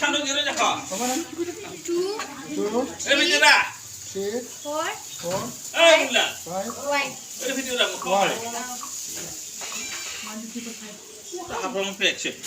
산동 이러냐 가. 에이 비디오라. 에이 몰라. 에이 비디오라 뭐. 다 보면 팩시.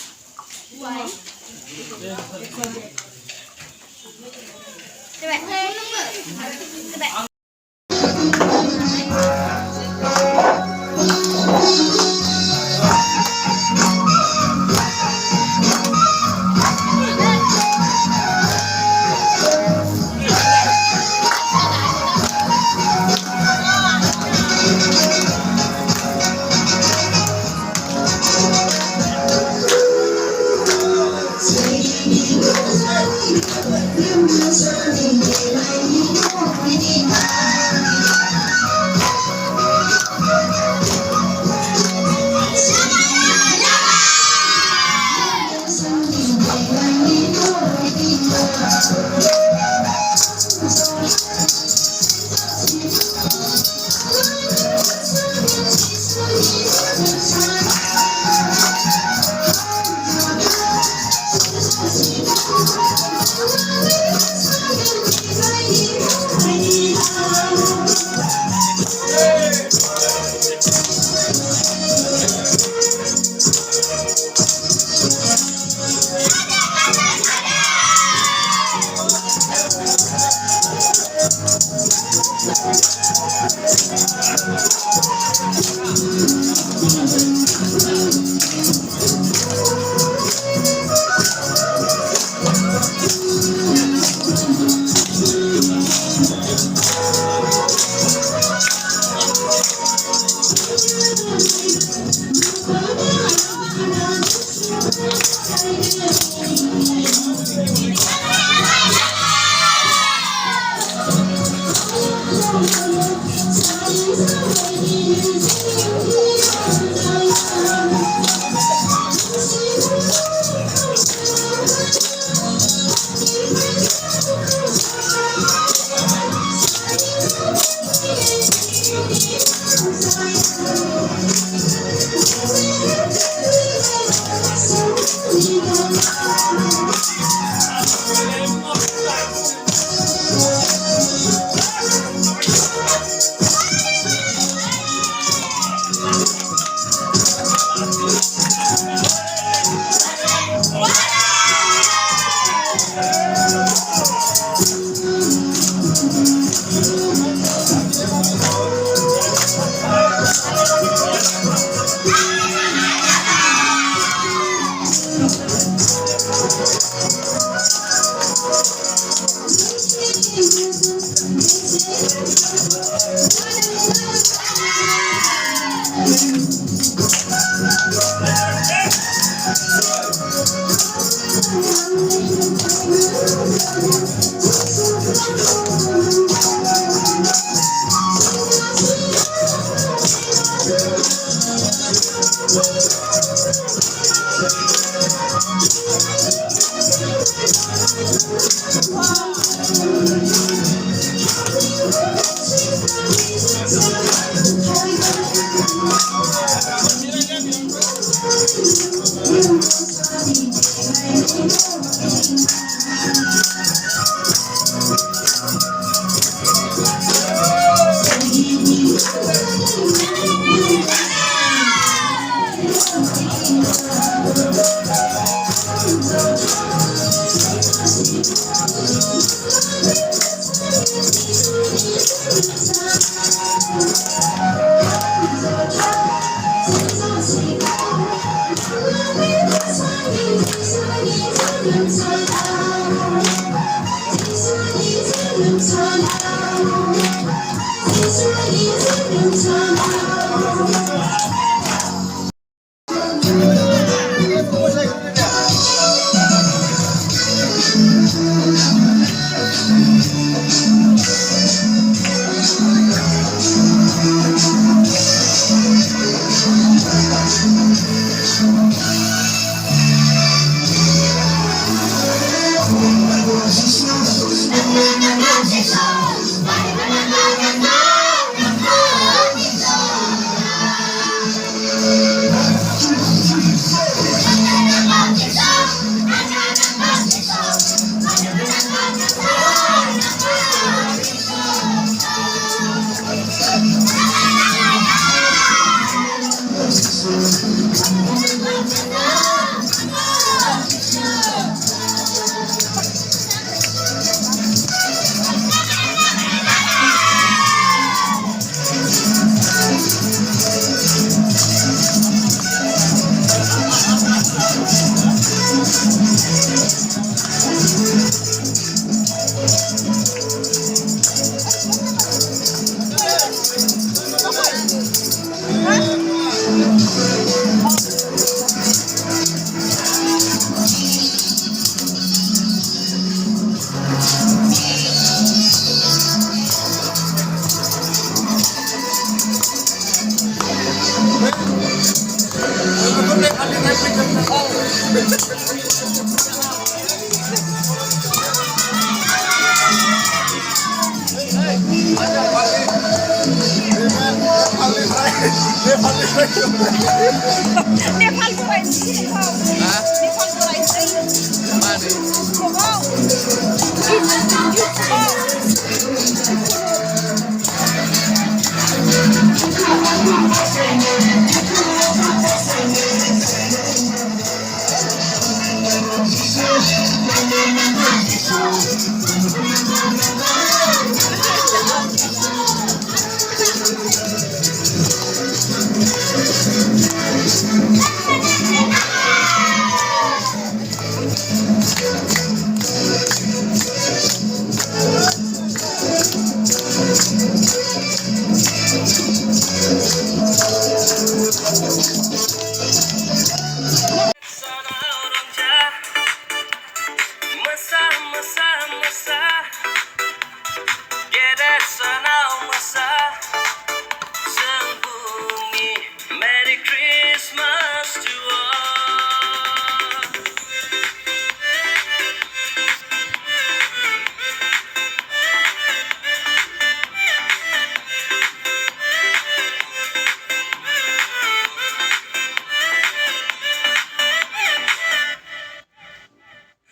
Merry Christmas to all.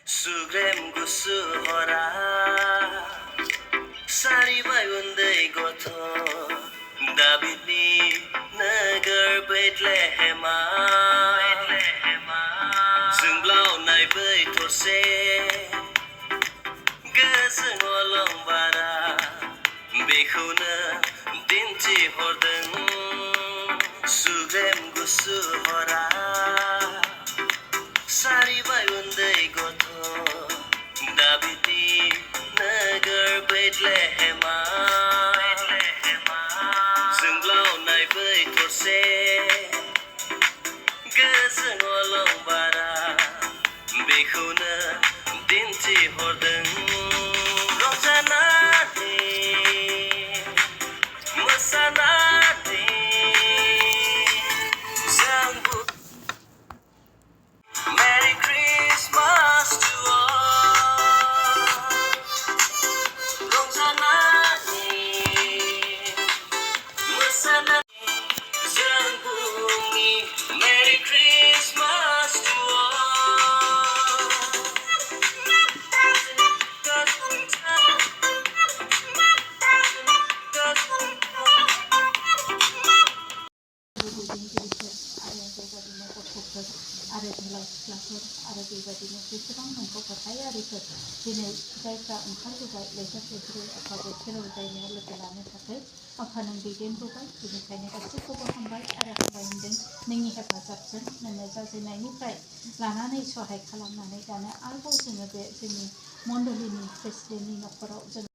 Sugrem gusu hora Sari bayundai gotho Davidni nagar Bethlehema Zungblau nai bai thorse Gazung olong bara Bekhuna dinti hordeng Sugrem gusu hora Sari bayundai gotho Davidni nagar Bethlehema Zungblau nai bai thorse Gazung olong bara Bekhuna dinti hordeng Rongsanati Masanati Sangbu Merry Christmas to all. Rongsanati, masanati, zangbungi. Merry Christmas to आरो जोहोलाव सिख्लाफोर आरो बेबायदिनो जेसेबां नोंखौ फोथायारिफोर दिनै जायफ्रा ओंखारबोबाय लैथो लैथोरै आफा बोथोराव जायनायाव लोगो लानो थाखाय आफा नों दैदेनबोबाय बेनिखायनो गासैखौबो हामबाय आरो हामबाय होनदों नोंनि हेफाजाबजों नोङो जाजेननायनिफ्राय लानानै सहाय खालामनानै दानो आरोबाव जोङो बे जोंनि मण्डलिनि प्रेसिडेन्टनि न'खराव जों